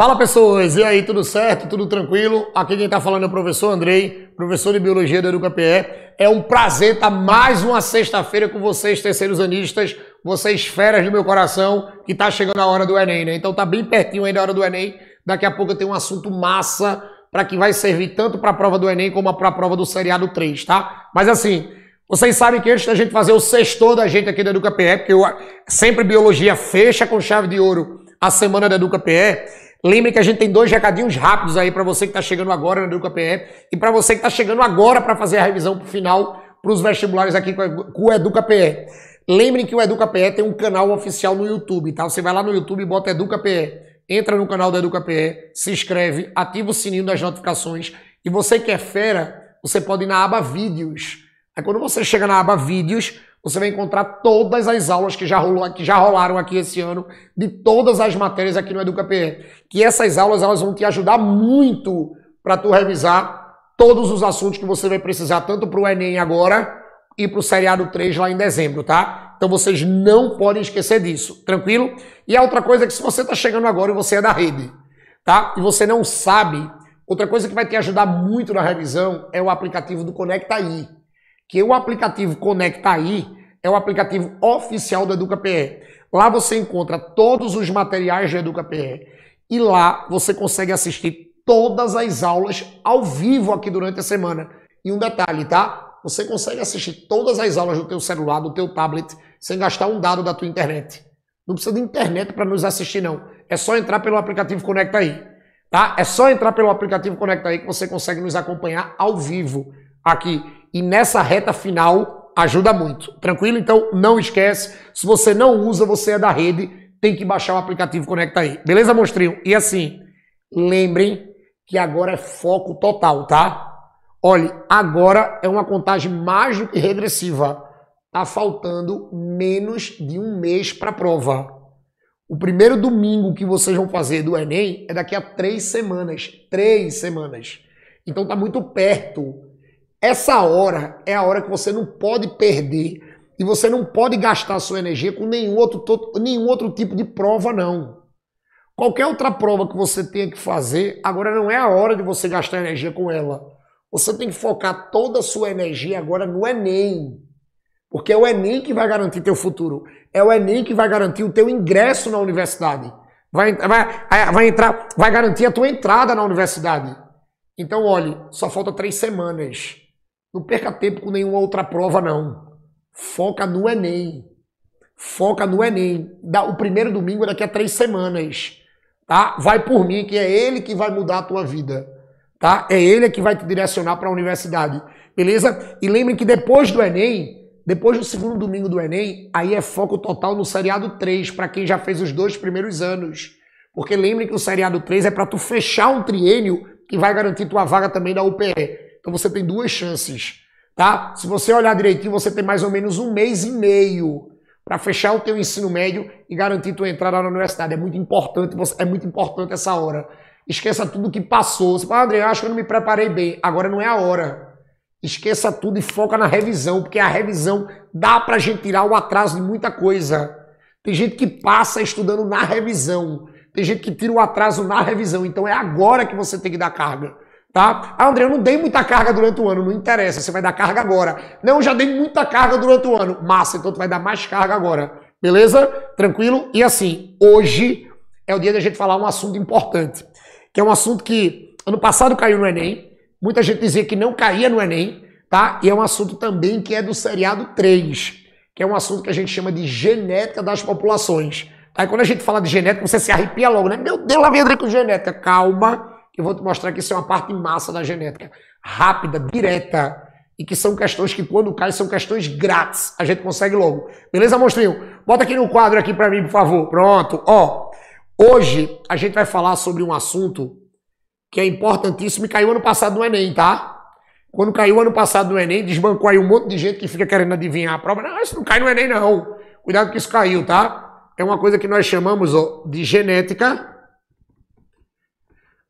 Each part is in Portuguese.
Fala pessoas, e aí, tudo certo? Tudo tranquilo? Aqui quem tá falando é o professor Andrei, professor de Biologia da EducaPE. É um prazer estar mais uma sexta-feira com vocês, terceiros anistas, vocês feras do meu coração, que tá chegando a hora do Enem, né? Então tá bem pertinho aí da hora do Enem. Daqui a pouco eu tenho um assunto massa para que vai servir tanto para a prova do Enem como para a prova do seriado 3, tá? Mas assim, vocês sabem que antes da gente fazer o sextou da gente aqui da EducaPE, porque sempre Biologia fecha com chave de ouro a semana da EducaPE, lembre que a gente tem dois recadinhos rápidos aí para você que está chegando agora na EducaPE e para você que está chegando agora para fazer a revisão pro final para os vestibulares aqui com o EducaPE. Lembrem que o EducaPE tem um canal oficial no YouTube, tá? Você vai lá no YouTube e bota EducaPE, entra no canal da EducaPE, se inscreve, ativa o sininho das notificações e você que é fera, você pode ir na aba Vídeos. Aí quando você chega na aba Vídeos, você vai encontrar todas as aulas que já rolaram aqui esse ano, de todas as matérias aqui no EducaPE. Que essas aulas elas vão te ajudar muito para tu revisar todos os assuntos que você vai precisar, tanto para o Enem agora e para o seriado 3 lá em dezembro, tá? Então vocês não podem esquecer disso, tranquilo? E a outra coisa é que se você está chegando agora e você é da rede, tá? E você não sabe, outra coisa que vai te ajudar muito na revisão é o aplicativo do Conecta Aí. Que o aplicativo Conecta Aí é o aplicativo oficial do EducaPE. Lá você encontra todos os materiais do EducaPE e lá você consegue assistir todas as aulas ao vivo aqui durante a semana. E um detalhe, tá? Você consegue assistir todas as aulas do teu celular, do teu tablet, sem gastar um dado da tua internet. Não precisa de internet para nos assistir, não. É só entrar pelo aplicativo Conecta Aí, tá? É só entrar pelo aplicativo Conecta Aí que você consegue nos acompanhar ao vivo aqui. E nessa reta final ajuda muito, tranquilo? Então não esquece, se você não usa, você é da rede, tem que baixar o aplicativo Conecta Aí. Beleza, monstrinho? E assim, lembrem que agora é foco total, tá? Olha, agora é uma contagem mais do que regressiva. Tá faltando menos de um mês para a prova. O primeiro domingo que vocês vão fazer do Enem é daqui a 3 semanas. 3 semanas. Então tá muito perto. Essa hora é a hora que você não pode perder e você não pode gastar sua energia com nenhum outro tipo de prova, não. Qualquer outra prova que você tenha que fazer, agora não é a hora de você gastar energia com ela. Você tem que focar toda a sua energia agora no Enem. Porque é o Enem que vai garantir teu futuro. É o Enem que vai garantir o teu ingresso na universidade. Vai garantir a tua entrada na universidade. Então, olhe, só falta 3 semanas. Não perca tempo com nenhuma outra prova, não. Foca no Enem. Foca no Enem. O primeiro domingo é daqui a 3 semanas. Tá? Vai por mim, que é ele que vai mudar a tua vida. Tá? É ele que vai te direcionar para a universidade. Beleza? E lembrem que depois do Enem, depois do segundo domingo do Enem, aí é foco total no seriado 3, para quem já fez os 2 primeiros anos. Porque lembrem que o seriado 3 é para tu fechar um triênio que vai garantir tua vaga também da UPE. Então você tem 2 chances, tá? Se você olhar direitinho, você tem mais ou menos 1 mês e meio para fechar o teu ensino médio e garantir tua entrada na universidade. É muito importante essa hora. Esqueça tudo que passou. Você fala, André, eu acho que eu não me preparei bem. Agora não é a hora. Esqueça tudo e foca na revisão, porque a revisão dá pra gente tirar o atraso de muita coisa. Tem gente que passa estudando na revisão. Tem gente que tira o atraso na revisão. Então é agora que você tem que dar carga. Tá? Ah, André, eu não dei muita carga durante o ano. Não interessa, você vai dar carga agora. Não, eu já dei muita carga durante o ano. Massa, então tu vai dar mais carga agora. Beleza? Tranquilo? E assim, hoje é o dia da gente falar um assunto importante. Que é um assunto que ano passado caiu no Enem. Muita gente dizia que não caía no Enem. Tá? E é um assunto também que é do seriado 3. Que é um assunto que a gente chama de genética das populações. Aí quando a gente fala de genética, você se arrepia logo, né? Meu Deus, lá vem André com genética. Calma. Eu vou te mostrar que isso é uma parte massa da genética. Rápida, direta. E que são questões que quando caem são questões grátis. A gente consegue logo. Beleza, monstrinho? Bota aqui no quadro aqui pra mim, por favor. Pronto. Ó, hoje a gente vai falar sobre um assunto que é importantíssimo e caiu ano passado no Enem, tá? Quando caiu ano passado no Enem, desbancou aí um monte de gente que fica querendo adivinhar a prova. Não, isso não cai no Enem, não. Cuidado que isso caiu, tá? É uma coisa que nós chamamos de genética.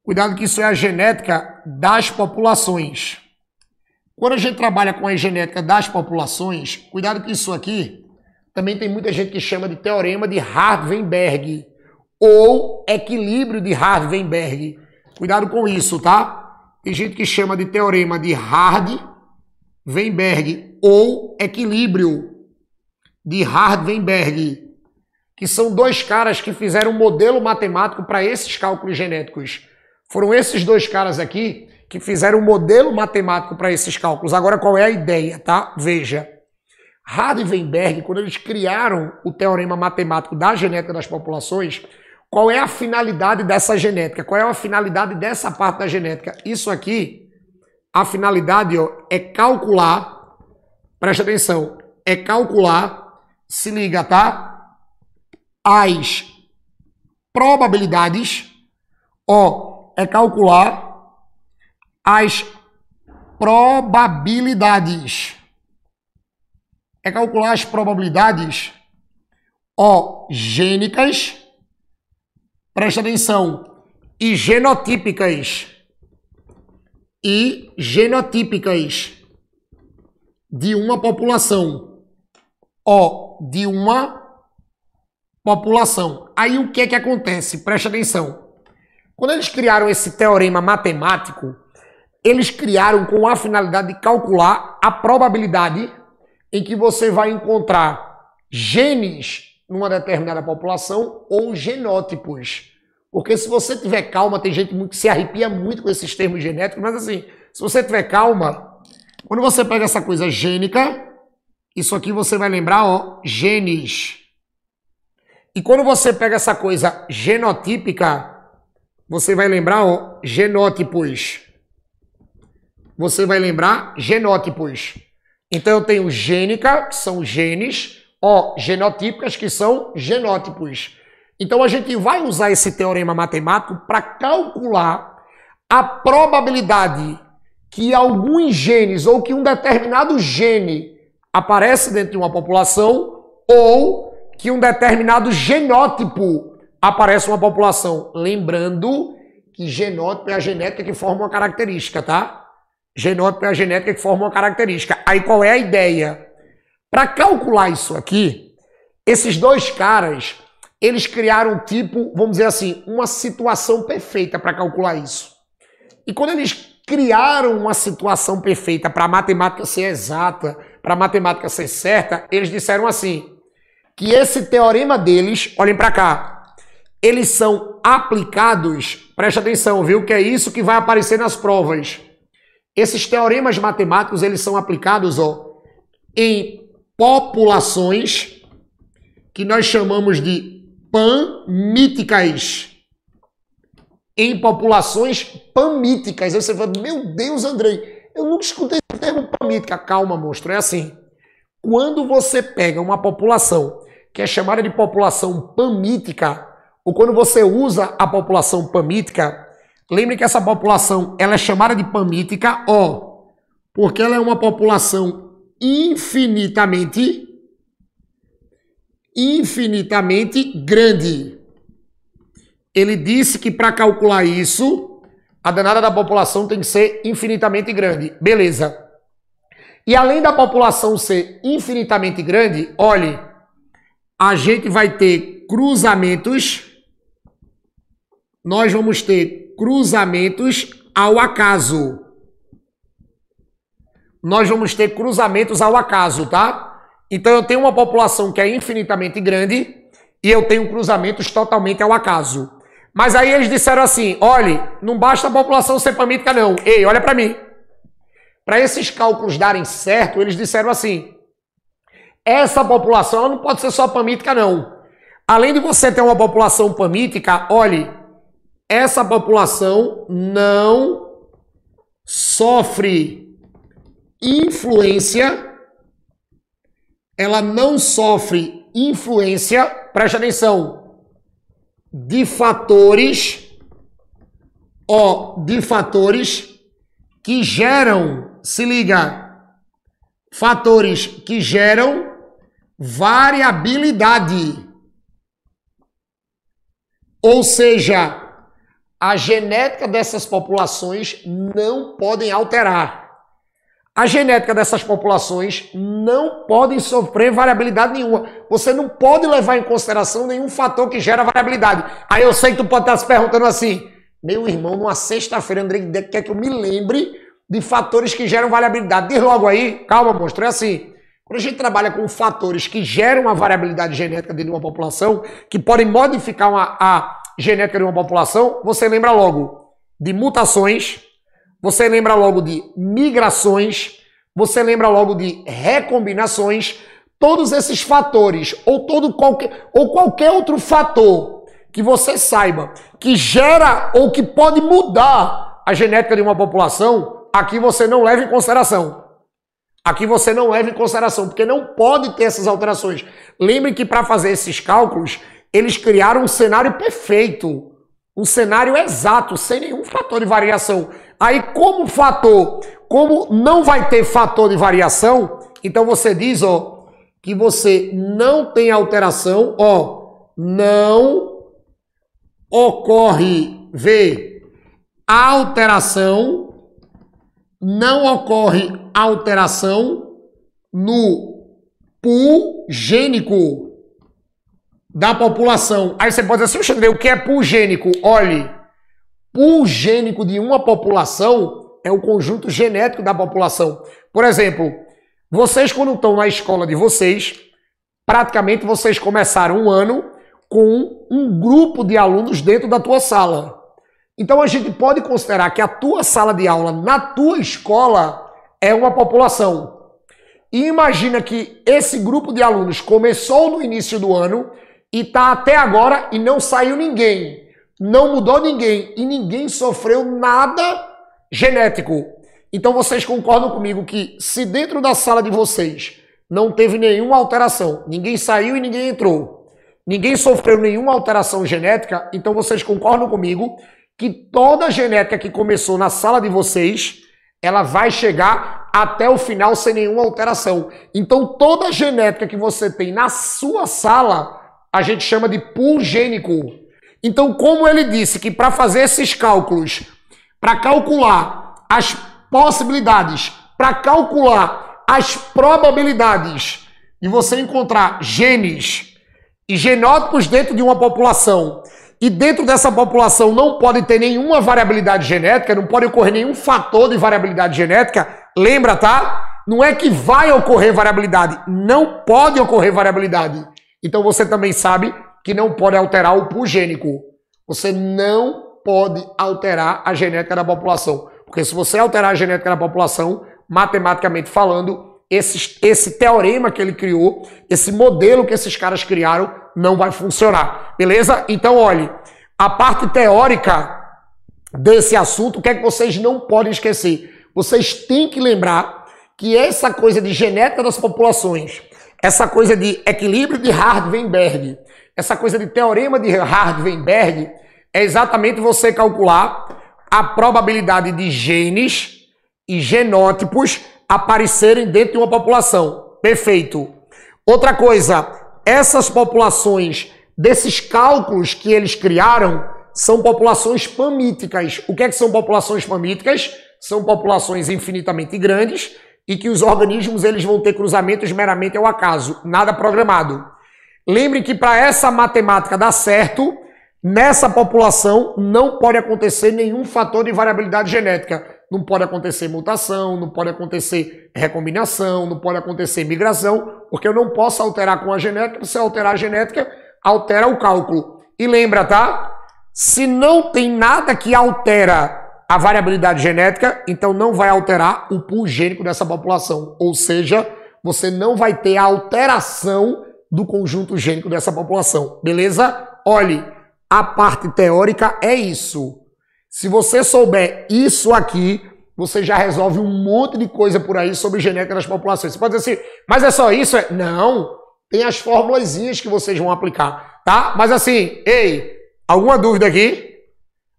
Cuidado que isso é a genética das populações. Quando a gente trabalha com a genética das populações, cuidado que isso aqui também tem muita gente que chama de teorema de Hardenberg. ou equilíbrio de Hardy-Weinberg. Cuidado com isso, tá? Tem gente que chama de teorema de Hardy-Weinberg ou equilíbrio de Hardy-Weinberg, que são dois caras que fizeram um modelo matemático para esses cálculos genéticos. Foram esses dois caras aqui que fizeram um modelo matemático para esses cálculos. Agora, qual é a ideia, tá? Veja. Hardy e Weinberg, quando eles criaram o teorema matemático da genética das populações, qual é a finalidade dessa genética? Qual é a finalidade dessa parte da genética? Isso aqui, a finalidade, ó, é calcular, presta atenção, é calcular, se liga, tá? As probabilidades, ó, é calcular as probabilidades. É calcular as probabilidades, ó, gênicas, presta atenção, e genotípicas. E genotípicas de uma população. Ó, de uma população. Aí o que é que acontece? Presta atenção. Quando eles criaram esse teorema matemático, eles criaram com a finalidade de calcular a probabilidade em que você vai encontrar genes numa determinada população ou genótipos. Porque se você tiver calma, tem gente que se arrepia muito com esses termos genéticos, mas assim, se você tiver calma, quando você pega essa coisa gênica, isso aqui você vai lembrar, ó, genes. E quando você pega essa coisa genotípica, você vai lembrar, ó, genótipos. Você vai lembrar genótipos. Então eu tenho gênica, que são genes, ó, genotípicas, que são genótipos. Então a gente vai usar esse teorema matemático para calcular a probabilidade que alguns genes ou que um determinado gene aparece dentro de uma população ou que um determinado genótipo aparece em uma população. Lembrando que genótipo é a genética que forma uma característica, tá? Genótipo é a genética que forma uma característica. Aí qual é a ideia? Para calcular isso aqui, esses dois caras, eles criaram tipo, vamos dizer assim, uma situação perfeita para calcular isso. E quando eles criaram uma situação perfeita para a matemática ser exata, para a matemática ser certa, eles disseram assim, que esse teorema deles, olhem para cá, eles são aplicados, presta atenção, viu, que é isso que vai aparecer nas provas. Esses teoremas matemáticos, eles são aplicados, ó, em populações que nós chamamos de panmíticas. Em populações panmíticas. Aí você fala, meu Deus, Andrei, eu nunca escutei o termo panmítica. Calma, monstro, é assim. Quando você pega uma população que é chamada de população panmítica, ou quando você usa a população panmítica, lembre que essa população ela é chamada de panmítica, ó, porque ela é uma população infinitamente grande. Ele disse que para calcular isso, a danada da população tem que ser infinitamente grande. Beleza. E além da população ser infinitamente grande, olhe, a gente vai ter cruzamentos, nós vamos ter cruzamentos ao acaso. Nós vamos ter cruzamentos ao acaso, tá? Então eu tenho uma população que é infinitamente grande e eu tenho cruzamentos totalmente ao acaso. Mas aí eles disseram assim, olhe, não basta a população ser panmítica não. Ei, olha para mim. Para esses cálculos darem certo, eles disseram assim, essa população não pode ser só panmítica não. Além de você ter uma população panmítica, olhe, essa população não sofre influência, ela não sofre influência, preste atenção, de fatores, que geram, se liga, fatores que geram variabilidade. Ou seja, a genética dessas populações não podem alterar. a genética dessas populações não pode sofrer variabilidade nenhuma. Você não pode levar em consideração nenhum fator que gera variabilidade. Aí eu sei que tu pode estar se perguntando assim, meu irmão, numa sexta-feira, Andrei, quer que eu me lembre de fatores que geram variabilidade? Diz logo aí, calma, monstro, é assim. Quando a gente trabalha com fatores que geram uma variabilidade genética dentro de uma população, que podem modificar a genética de uma população, você lembra logo de mutações, você lembra logo de migrações, você lembra logo de recombinações. Todos esses fatores, ou qualquer outro fator que você saiba que gera ou que pode mudar a genética de uma população, aqui você não leva em consideração. Aqui você não leva em consideração, porque não pode ter essas alterações. Lembre que para fazer esses cálculos, eles criaram um cenário perfeito, um cenário exato, sem nenhum fator de variação. Aí, como não vai ter fator de variação, então você diz, ó, que você não tem alteração, ó, não ocorre, não ocorre alteração no pool gênico da população. Aí você pode dizer assim, Andrei, o que é pool gênico? Olhe, pool gênico de uma população é o conjunto genético da população. Por exemplo, vocês quando estão na escola de vocês, praticamente vocês começaram um ano com um grupo de alunos dentro da tua sala. Então a gente pode considerar que a tua sala de aula na tua escola é uma população. E imagina que esse grupo de alunos começou no início do ano e está até agora e não saiu ninguém. Não mudou ninguém e ninguém sofreu nada genético. Então vocês concordam comigo que se dentro da sala de vocês não teve nenhuma alteração, ninguém saiu e ninguém entrou, ninguém sofreu nenhuma alteração genética, então vocês concordam comigo que toda a genética que começou na sala de vocês, ela vai chegar até o final sem nenhuma alteração. Então toda a genética que você tem na sua sala, a gente chama de pool gênico. Então, como ele disse que para fazer esses cálculos, para calcular as possibilidades, para calcular as probabilidades de você encontrar genes e genótipos dentro de uma população, e dentro dessa população não pode ter nenhuma variabilidade genética, não pode ocorrer nenhum fator de variabilidade genética, lembra, tá? Não é que vai ocorrer variabilidade, não pode ocorrer variabilidade. Então você também sabe que não pode alterar o pool gênico. Você não pode alterar a genética da população. Porque se você alterar a genética da população, matematicamente falando, esse teorema que ele criou, esse modelo que esses caras criaram, não vai funcionar. Beleza? Então, olhe, a parte teórica desse assunto, o que é que vocês não podem esquecer? Vocês têm que lembrar que essa coisa de genética das populações, essa coisa de equilíbrio de Hardy-Weinberg, essa coisa de teorema de Hardy-Weinberg, é exatamente você calcular a probabilidade de genes e genótipos aparecerem dentro de uma população. Perfeito. Outra coisa, essas populações, desses cálculos que eles criaram, são populações pamíticas. O que é que são populações pamíticas? São populações infinitamente grandes e que os organismos eles vão ter cruzamentos meramente ao acaso, nada programado. Lembre que para essa matemática dar certo, nessa população não pode acontecer nenhum fator de variabilidade genética. Não pode acontecer mutação, não pode acontecer recombinação, não pode acontecer migração, porque eu não posso alterar com a genética. Se alterar a genética, altera o cálculo. E lembra, tá? Se não tem nada que altera a variabilidade genética, então não vai alterar o pool gênico dessa população. Ou seja, você não vai ter a alteração do conjunto gênico dessa população. Beleza? Olhe, a parte teórica é isso. Se você souber isso aqui, você já resolve um monte de coisa por aí sobre genética das populações. Você pode dizer assim, mas é só isso? Não, tem as formulazinhas que vocês vão aplicar, tá? Mas assim, ei, alguma dúvida aqui?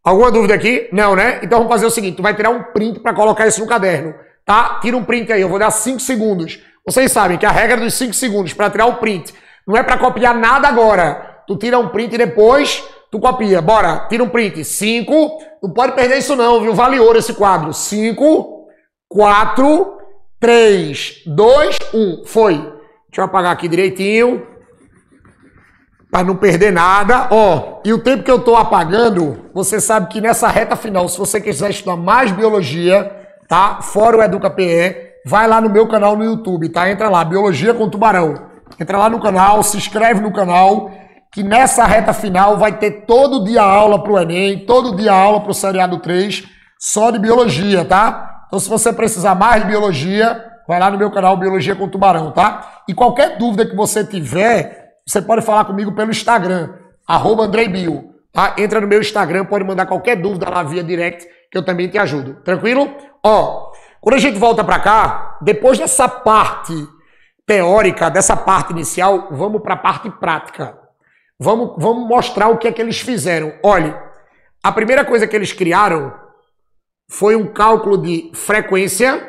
Alguma dúvida aqui? Não, né? Então vamos fazer o seguinte, tu vai tirar um print para colocar isso no caderno, tá? Tira um print aí, eu vou dar 5 segundos. Vocês sabem que a regra dos 5 segundos para tirar o print não é para copiar nada agora. Tu tira um print e depois tu copia. Bora, tira um print. 5, não pode perder isso não, viu? Vale ouro esse quadro. 5, 4, 3, 2, 1. Foi. Deixa eu apagar aqui direitinho. Para não perder nada. Ó, e o tempo que eu estou apagando, você sabe que nessa reta final, se você quiser estudar mais biologia, tá? Fora o Educa PE, vai lá no meu canal no YouTube, tá? Entra lá, Biologia com Tubarão. Entra lá no canal, se inscreve no canal, que nessa reta final vai ter todo dia aula pro Enem, todo dia aula pro Seriado 3, só de biologia, tá? Então se você precisar mais de biologia, vai lá no meu canal Biologia com Tubarão, tá? E qualquer dúvida que você tiver, você pode falar comigo pelo Instagram, @AndreiBio, tá? Entra no meu Instagram, pode mandar qualquer dúvida lá via direct, que eu também te ajudo. Tranquilo? Ó, quando a gente volta para cá, depois dessa parte teórica, dessa parte inicial, vamos para a parte prática. Vamos mostrar o que é que eles fizeram. Olha, a primeira coisa que eles criaram foi um cálculo de frequência.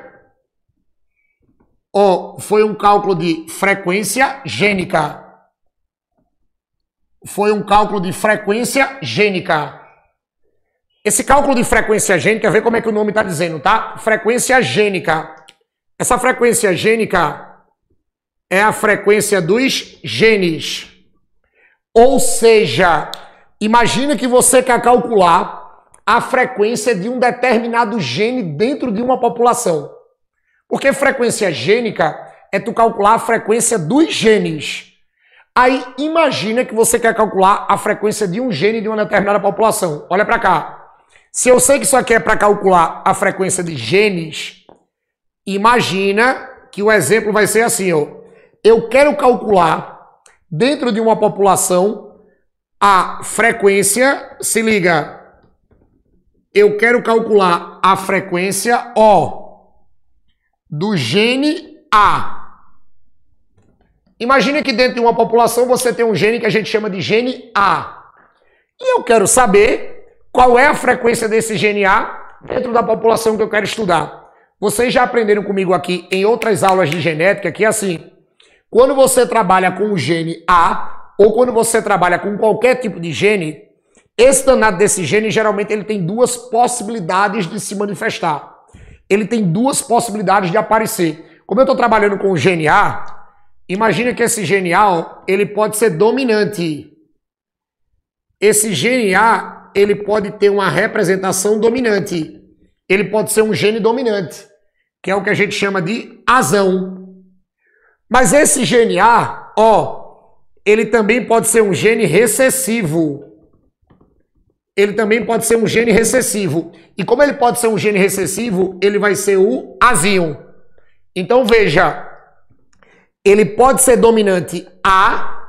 Ó, foi um cálculo de frequência gênica. Foi um cálculo de frequência gênica. Esse cálculo de frequência gênica, vê como é que o nome está dizendo, tá? Frequência gênica. Essa frequência gênica é a frequência dos genes. Ou seja, imagina que você quer calcular a frequência de um determinado gene dentro de uma população. Porque frequência gênica é tu calcular a frequência dos genes. Aí, imagina que você quer calcular a frequência de um gene de uma determinada população. Olha para cá. Se eu sei que isso aqui é para calcular a frequência de genes, imagina que o exemplo vai ser assim, ó. Eu quero calcular, dentro de uma população, a frequência, se liga, eu quero calcular a frequência, ó, do gene A. Imagina que dentro de uma população você tem um gene que a gente chama de gene A. E eu quero saber qual é a frequência desse gene A dentro da população que eu quero estudar. Vocês já aprenderam comigo aqui em outras aulas de genética que é assim, quando você trabalha com o gene A ou quando você trabalha com qualquer tipo de gene, esse danado desse gene geralmente ele tem duas possibilidades de se manifestar. Ele tem duas possibilidades de aparecer. Como eu estou trabalhando com o gene A, imagina que esse gene A, ele pode ser dominante. Esse gene A, ele pode ter uma representação dominante. Ele pode ser um gene dominante, que é o que a gente chama de azão. Mas esse gene A, ó, ele também pode ser um gene recessivo. Ele também pode ser um gene recessivo. E como ele pode ser um gene recessivo, ele vai ser o azinho. Então veja, ele pode ser dominante A,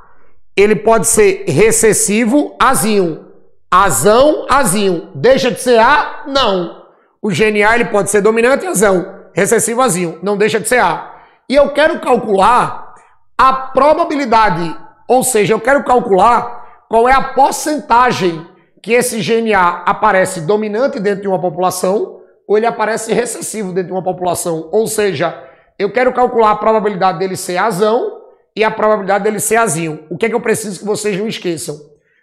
ele pode ser recessivo azinho. Azão, azinho. Deixa de ser A? Não. O gene A ele pode ser dominante azão, recessivo azinho. Não deixa de ser A. E eu quero calcular a probabilidade, ou seja, eu quero calcular qual é a porcentagem que esse gene A aparece dominante dentro de uma população ou ele aparece recessivo dentro de uma população. Ou seja, eu quero calcular a probabilidade dele ser azão e a probabilidade dele ser azinho. O que é que eu preciso que vocês não esqueçam?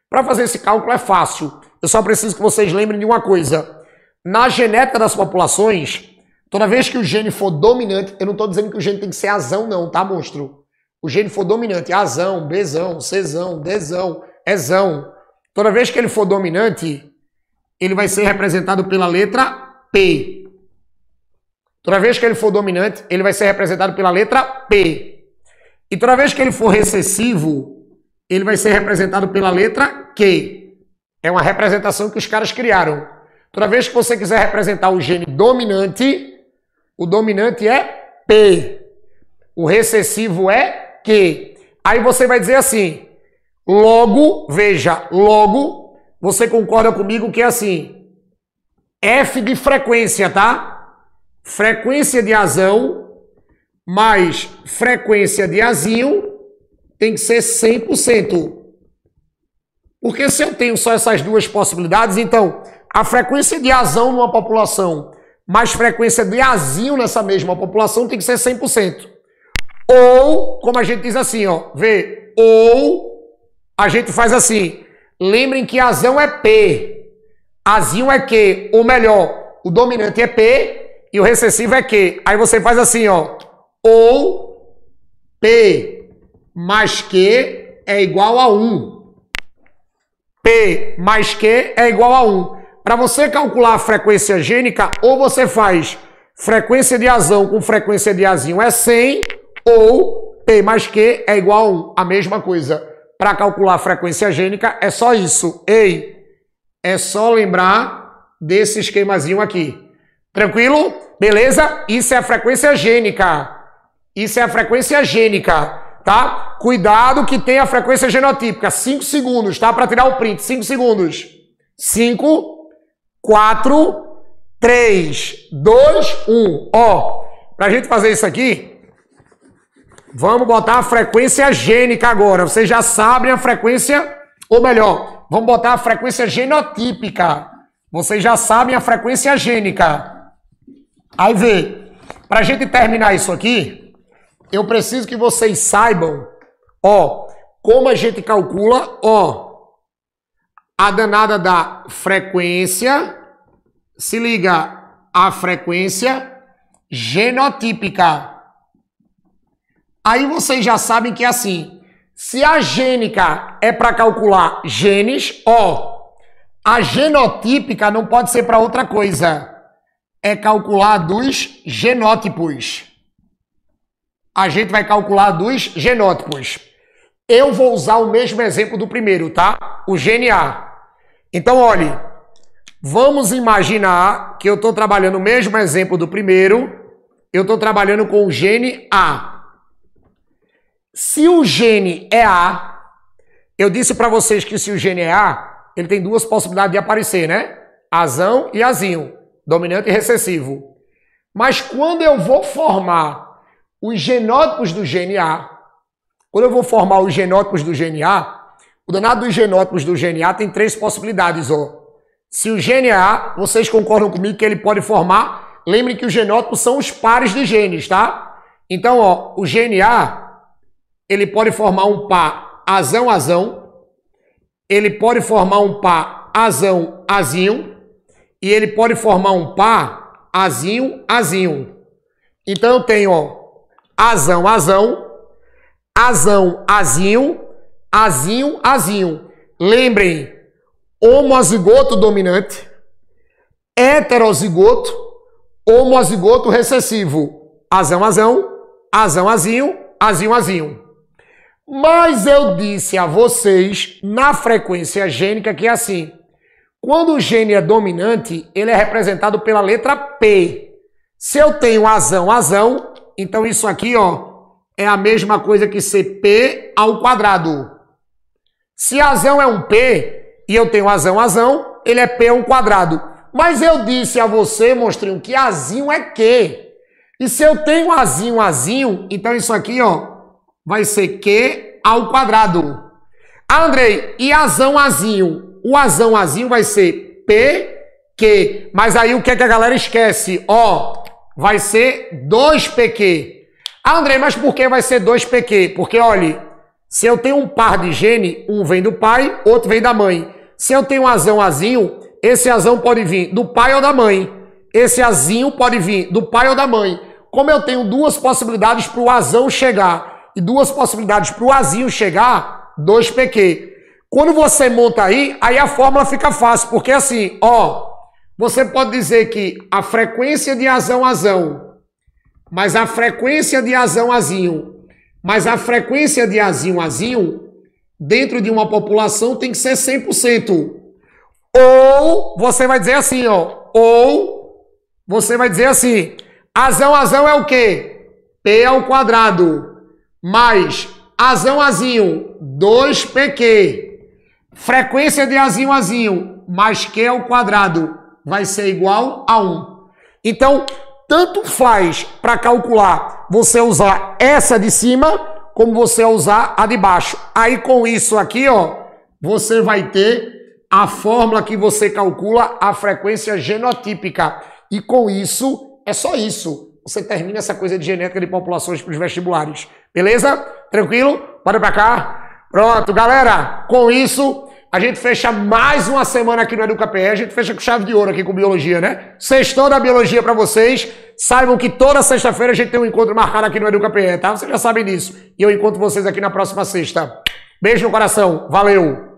Para fazer esse cálculo é fácil. Eu só preciso que vocês lembrem de uma coisa. Na genética das populações, toda vez que o gene for dominante, eu não estou dizendo que o gene tem que ser azão não, tá, monstro? O gene for dominante, azão, Bzão, Czão, Dzão, Ezão. Toda vez que ele for dominante, ele vai ser representado pela letra P. Toda vez que ele for dominante, ele vai ser representado pela letra P. E toda vez que ele for recessivo, ele vai ser representado pela letra Q. É uma representação que os caras criaram. Toda vez que você quiser representar o gene dominante, o dominante é P. O recessivo é Q. Aí você vai dizer assim, logo, veja, logo, você concorda comigo que é assim, F de frequência, tá? Frequência de azão mais frequência de azinho tem que ser 100%. Porque se eu tenho só essas duas possibilidades, então a frequência de azão numa população mais frequência de azinho nessa mesma população tem que ser 100%. Ou, como a gente diz assim, ó, vê, ou a gente faz assim, lembrem que azão é P, azinho é Q, ou melhor, o dominante é P e o recessivo é Q. Aí você faz assim, ó. Ou P mais Q é igual a 1. P mais Q é igual a 1. Para você calcular a frequência gênica, ou você faz frequência de Azão com frequência de Azinho é 100, ou P mais Q é igual a 1. A mesma coisa. Para calcular a frequência gênica é só isso. Ei, é só lembrar desse esquemazinho aqui. Tranquilo? Beleza? Isso é a frequência gênica. Isso é a frequência gênica, tá? Cuidado que tem a frequência genotípica. 5 segundos, tá? Para tirar o print. 5 segundos. 5, 4, 3, 2, 1. Ó, pra gente fazer isso aqui, vamos botar a frequência gênica agora. Vocês já sabem a frequência, ou melhor, vamos botar a frequência genotípica. Vocês já sabem a frequência gênica. Aí vê, pra gente terminar isso aqui, eu preciso que vocês saibam, ó, como a gente calcula, ó, a danada da frequência, se liga, a frequência genotípica. Aí vocês já sabem que é assim, se a gênica é para calcular genes, ó, a genotípica não pode ser para outra coisa, é calcular dos genótipos. A gente vai calcular dos genótipos. Eu vou usar o mesmo exemplo do primeiro, tá? O gene A. Então, olhe, vamos imaginar que eu estou trabalhando o mesmo exemplo do primeiro, eu estou trabalhando com o gene A. Se o gene é A, eu disse para vocês que se o gene é A, ele tem duas possibilidades de aparecer, né? Azão e Azinho, dominante e recessivo. Mas quando eu vou formar os genótipos do gene A, quando eu vou formar os genótipos do gene A, o danado dos genótipos do gene A tem 3 possibilidades, ó. Se o gene é A, vocês concordam comigo que ele pode formar, lembrem que os genótipos são os pares de genes, tá? Então, ó, o gene A, ele pode formar um par Azão-Azão, ele pode formar um par Azão-Azinho, e ele pode formar um par Azinho-Azinho. Então, eu tenho, ó, Azão-Azão, Azão-Azinho, Azinho-Azinho. Lembrem, homozigoto dominante, heterozigoto, homozigoto recessivo. Azão-Azão, Azão-Azinho, Azinho-Azinho. Mas eu disse a vocês, na frequência gênica, que é assim. Quando o gene é dominante, ele é representado pela letra P. Se eu tenho Azão-Azão, então isso aqui, ó, é a mesma coisa que ser P ao quadrado. Se Azão é um P e eu tenho Azão-Azão, ele é P ao quadrado. Mas eu disse a você, monstrinho, que Azinho é Q. E se eu tenho Azinho-Azinho, então isso aqui, ó, vai ser Q ao quadrado. Ah, Andrei, e Azão-Azinho? O Azão-Azinho vai ser PQ. Mas aí o que é que a galera esquece? Ó, vai ser 2PQ. Ah, Andrei, mas por que vai ser 2PQ? Porque, olha, se eu tenho um par de gene, um vem do pai, outro vem da mãe. Se eu tenho um Azão-Azinho, esse Azão pode vir do pai ou da mãe. Esse Azinho pode vir do pai ou da mãe. Como eu tenho duas possibilidades para o Azão chegar e duas possibilidades para o Azinho chegar, 2PQ. Quando você monta aí a fórmula fica fácil, porque assim, ó, você pode dizer que a frequência de Azão-Azão, mas a frequência de Azão-Azinho, mas a frequência de Azinho-Azinho, dentro de uma população tem que ser 100%. Ou você vai dizer assim, ó, ou você vai dizer assim, Azão-Azão é o quê? P ao quadrado, mais Azão-Azinho, 2PQ. Frequência de Azinho-Azinho mais Q ao quadrado vai ser igual a 1. Então, tanto faz para calcular você usar essa de cima, como você usar a de baixo. Aí com isso aqui, ó, você vai ter a fórmula que você calcula a frequência genotípica. E com isso, é só isso. Você termina essa coisa de genética de populações para os vestibulares. Beleza? Tranquilo? Bora para cá. Pronto, galera. Com isso, A gente fecha mais uma semana aqui no EducaPE, a gente fecha com chave de ouro aqui com biologia, né? Sextou da biologia pra vocês. Saibam que toda sexta-feira a gente tem um encontro marcado aqui no EducaPE, tá? Vocês já sabem disso. E eu encontro vocês aqui na próxima sexta. Beijo no coração. Valeu!